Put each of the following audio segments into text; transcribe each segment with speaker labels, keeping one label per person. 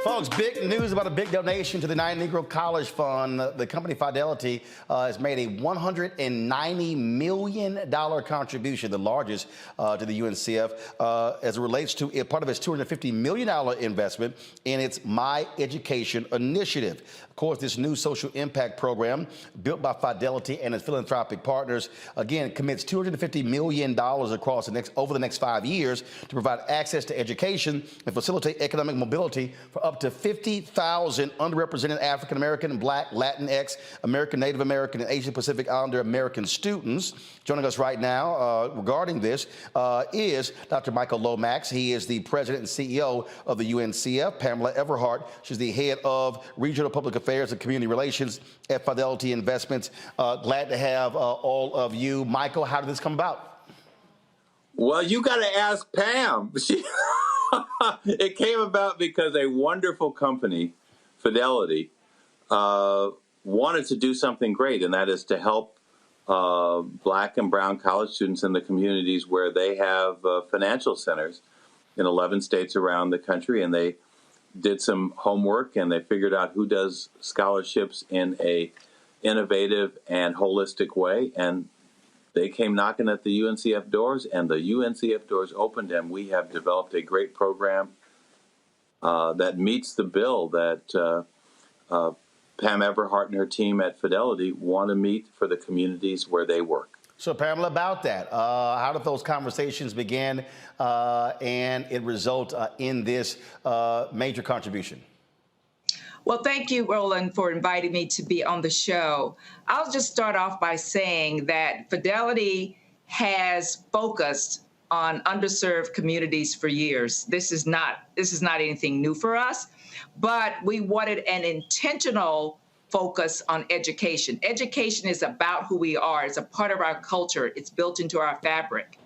Speaker 1: Folks, big news about a big donation to the United Negro College Fund. The company Fidelity has made a $190 million contribution, the largest to the UNCF, as it relates to part of its $250 million investment in its My Education initiative. Of course, this new social impact program built by Fidelity and its philanthropic partners, again, commits $250 million across over the next 5 years to provide access to education and facilitate economic mobility for up to 50,000 underrepresented African American, Black, Latinx, American, Native American, and Asian Pacific Islander American students. Joining us right now regarding this is Dr. Michael Lomax. He is the president and CEO of the UNCF. Pamela Everhart, she's the head of Regional Public Affairs and Community Relations at Fidelity Investments. Glad to have all of you. Michael, how did this come about?
Speaker 2: Well, you got to ask Pam. It came about because a wonderful company, Fidelity, wanted to do something great, and that is to help Black and brown college students in the communities where they have financial centers in 11 states around the country. And they did some homework, and they figured out who does scholarships in a innovative and holistic way. And they came knocking at the UNCF doors, and the UNCF doors opened, and we have developed a great program that meets the bill that Pam Everhart and her team at Fidelity want to meet for the communities where they work.
Speaker 1: So, Pamela, about that, how did those conversations begin and it result in this major contribution?
Speaker 3: Well, thank you, Roland, for inviting me to be on the show. I'll just start off by saying that Fidelity has focused on underserved communities for years. This is not anything new for us, but we wanted an intentional focus on education. Education is about who we are. It's a part of our culture. It's built into our fabric.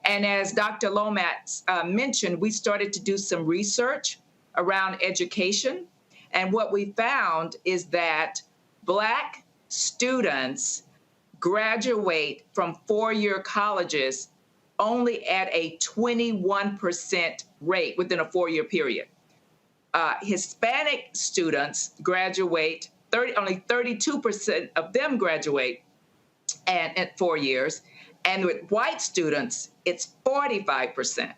Speaker 3: And as Dr. Lomax mentioned, we started to do some research around education. And what we found is that Black students graduate from four-year colleges only at a 21% rate within a four-year period. Hispanic students graduate, only 32% of them graduate at 4 years. And with white students, it's 45%.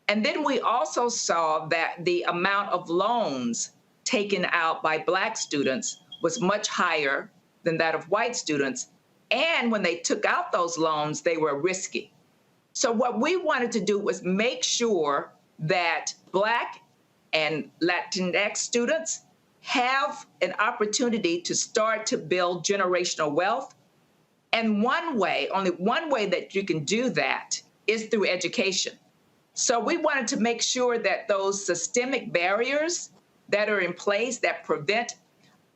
Speaker 3: And then we also saw that the amount of loans taken out by Black students was much higher than that of white students. And when they took out those loans, they were risky. So what we wanted to do was make sure that Black and Latinx students have an opportunity to start to build generational wealth. And only one way that you can do that is through education. So we wanted to make sure that those systemic barriers that are in place that prevent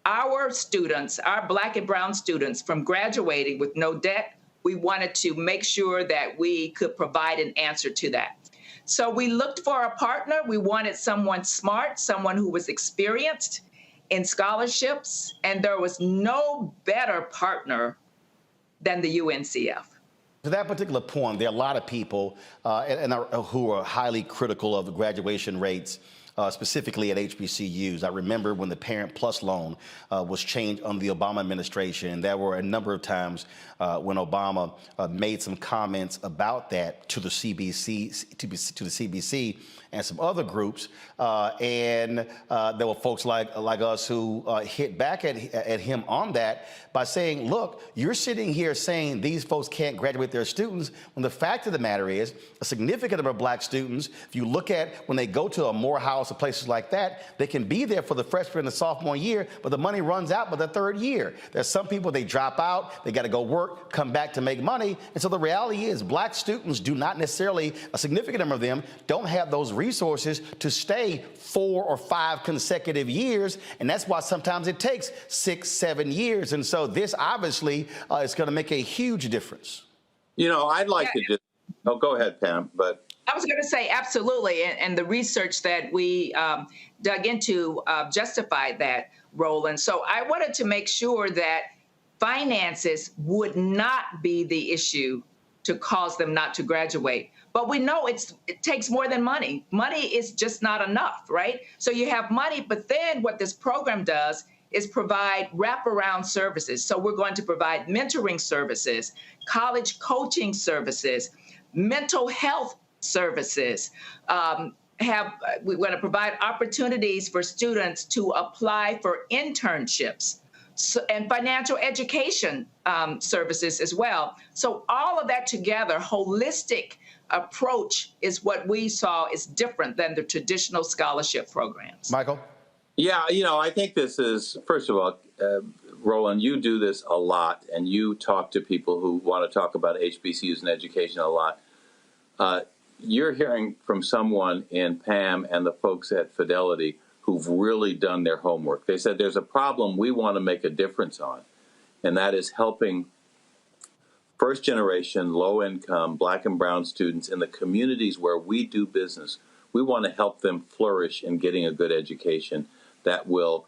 Speaker 3: our students, our Black and brown students, from graduating with no debt, we wanted to make sure that we could provide an answer to that. So we looked for a partner. We wanted someone smart, someone who was experienced in scholarships, and there was no better partner than the UNCF.
Speaker 1: To that particular point, there are a lot of people who are highly critical of the graduation rates, specifically at HBCUs. I remember when the Parent Plus loan was changed under the Obama administration. There were a number of times when Obama made some comments about that to the CBC and some other groups, and there were folks like us who hit back at him on that by saying, look, you're sitting here saying these folks can't graduate their students, when the fact of the matter is a significant number of Black students, if you look at when they go to a Morehouse or places like that, they can be there for the freshman and sophomore year, but the money runs out by the third year. There's some people, they drop out, they got to go work, come back to make money. And so the reality is Black students do not necessarily, a significant number of them, don't have those resources to stay 4 or 5 consecutive years. And that's why sometimes it takes 6, 7 years. And so this obviously is going to make a huge difference.
Speaker 2: You know, I'd like to just, oh, go ahead, Pam, but.
Speaker 3: I was going to say absolutely, and the research that we dug into justified that, Roland. So I wanted to make sure that finances would not be the issue to cause them not to graduate. But we know it takes more than money. Money is just not enough, right? So you have money, but then what this program does is provide wraparound services. So we're going to provide mentoring services, college coaching services, mental health services. We're going to provide opportunities for students to apply for internships and financial education services as well. So all of that together, holistic approach is what we saw is different than the traditional scholarship programs.
Speaker 1: Michael?
Speaker 2: Yeah, I think this is, first of all, Roland, you do this a lot, and you talk to people who want to talk about HBCUs and education a lot. You're hearing from someone in Pam and the folks at Fidelity who've really done their homework. They said there's a problem we want to make a difference on, and that is helping first-generation, low-income, black and brown students in the communities where we do business. We want to help them flourish in getting a good education that will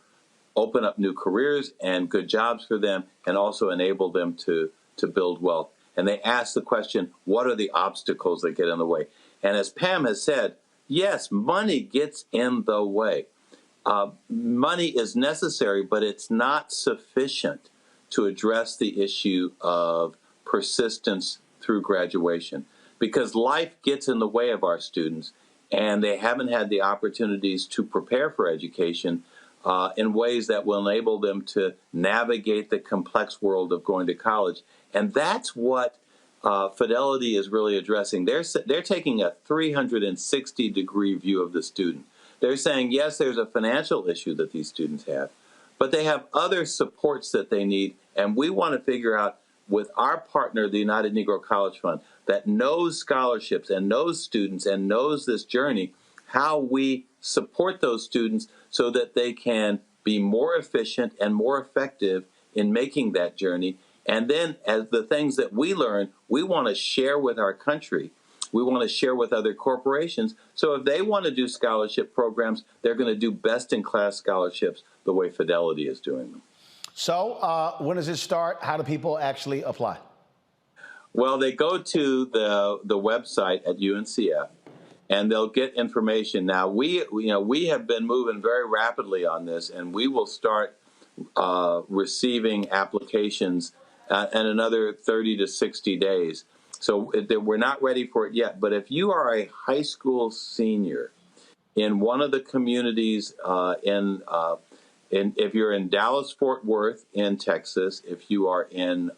Speaker 2: open up new careers and good jobs for them and also enable them to build wealth. And they ask the question, what are the obstacles that get in the way? And as Pam has said, yes, money gets in the way. Money is necessary, but it's not sufficient to address the issue of persistence through graduation, because life gets in the way of our students, and they haven't had the opportunities to prepare for education in ways that will enable them to navigate the complex world of going to college. And that's what Fidelity is really addressing. They're taking a 360-degree view of the student. They're saying, yes, there's a financial issue that these students have, but they have other supports that they need, and we want to figure out with our partner, the United Negro College Fund, that knows scholarships and knows students and knows this journey, how we support those students so that they can be more efficient and more effective in making that journey. And then as the things that we learn, we want to share with our country. We want to share with other corporations. So if they want to do scholarship programs, they're going to do best-in-class scholarships the way Fidelity is doing them.
Speaker 1: So when does it start? How do people actually apply?
Speaker 2: Well, they go to the website at UNCF, and they'll get information. Now, we have been moving very rapidly on this, and we will start receiving applications in another 30 to 60 days. So we're not ready for it yet. But if you are a high school senior in one of the communities if you're in Dallas-Fort Worth in Texas, if you are in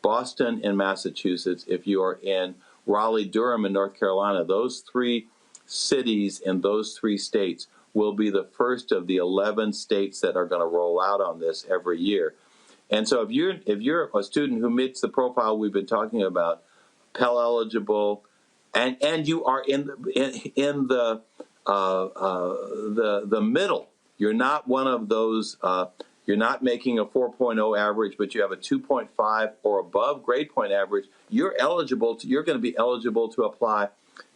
Speaker 2: Boston in Massachusetts, if you are in Raleigh-Durham in North Carolina, those three cities in those three states will be the first of the 11 states that are going to roll out on this every year. And so if you're a student who meets the profile we've been talking about, Pell eligible, and you are in the middle. You're not one of those, you're not making a 4.0 average, but you have a 2.5 or above grade point average. You're going to be eligible to apply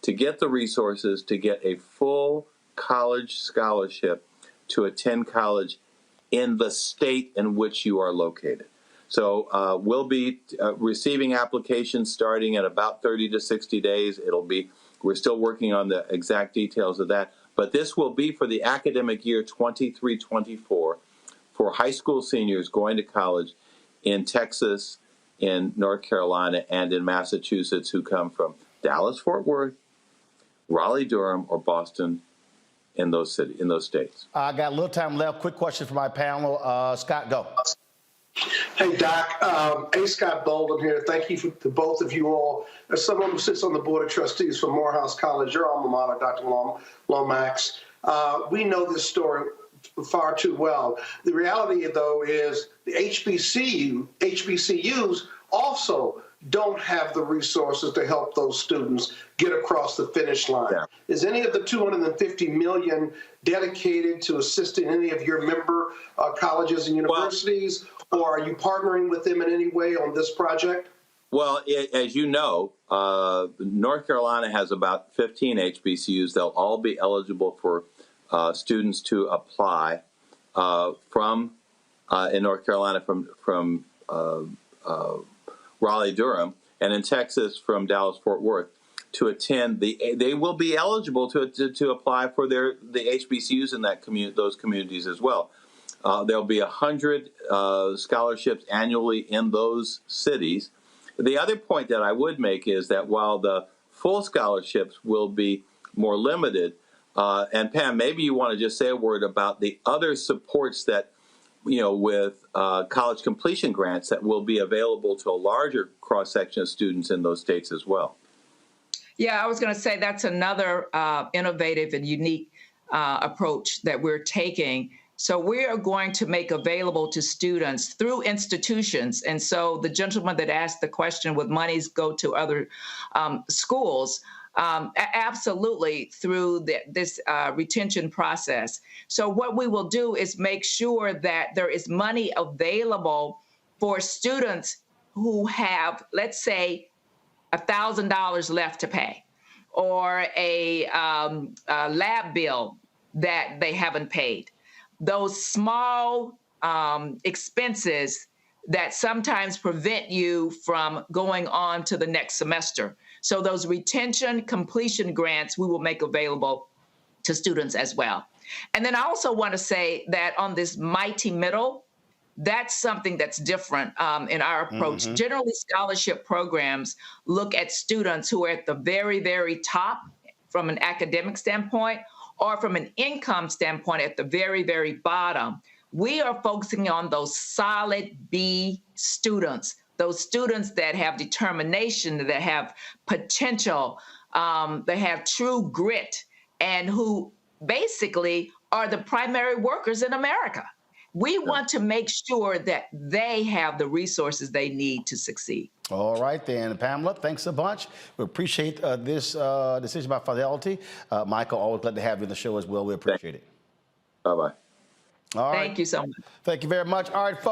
Speaker 2: to get the resources to get a full college scholarship to attend college in the state in which you are located. So we'll be receiving applications starting in about 30 to 60 days. We're still working on the exact details of that. But this will be for the academic year 23-24 for high school seniors going to college in Texas, in North Carolina, and in Massachusetts who come from Dallas-Fort Worth, Raleigh-Durham, or Boston in those states.
Speaker 1: I got a little time left. Quick question for my panel. Scott, go.
Speaker 4: Hey, Doc. A. Scott Bolden here. Thank you to both of you all. As someone who sits on the Board of Trustees for Morehouse College, your alma mater, Dr. Lomax, we know this story far too well. The reality, though, is the HBCUs also don't have the resources to help those students get across the finish line. Yeah. Is any of the $250 million dedicated to assisting any of your member colleges and universities, or are you partnering with them in any way on this project?
Speaker 2: Well, as you know, North Carolina has about 15 HBCUs. They'll all be eligible for students to apply from in North Carolina from Raleigh-Durham, and in Texas from Dallas-Fort Worth to attend. They will be eligible to apply for the HBCUs in those communities as well. There'll be 100 scholarships annually in those cities. The other point that I would make is that while the full scholarships will be more limited, and Pam, maybe you want to just say a word about the other supports that, with college completion grants that will be available to a larger cross-section of students in those states as well.
Speaker 3: Yeah, I was going to say that's another innovative and unique approach that we're taking. So we are going to make available to students through institutions. And so the gentleman that asked the question, would monies go to other schools? Absolutely, through this retention process. So what we will do is make sure that there is money available for students who have, let's say, $1,000 left to pay, or a lab bill that they haven't paid. Those small expenses that sometimes prevent you from going on to the next semester. So those retention completion grants we will make available to students as well. And then I also want to say that on this mighty middle, that's something that's different in our approach. Mm-hmm. Generally, scholarship programs look at students who are at the very, very top from an academic standpoint, or from an income standpoint at the very, very bottom. We are focusing on those solid B students, those students that have determination, that have potential, that have true grit, and who basically are the primary workers in America. We want to make sure that they have the resources they need to succeed.
Speaker 1: All right, then. Pamela, thanks a bunch. We appreciate this decision by Fidelity. Michael, always glad to have you on the show as well. We appreciate it.
Speaker 2: Bye-bye.
Speaker 1: All right.
Speaker 3: Thank you so much.
Speaker 1: Thank you very much. All right, folks.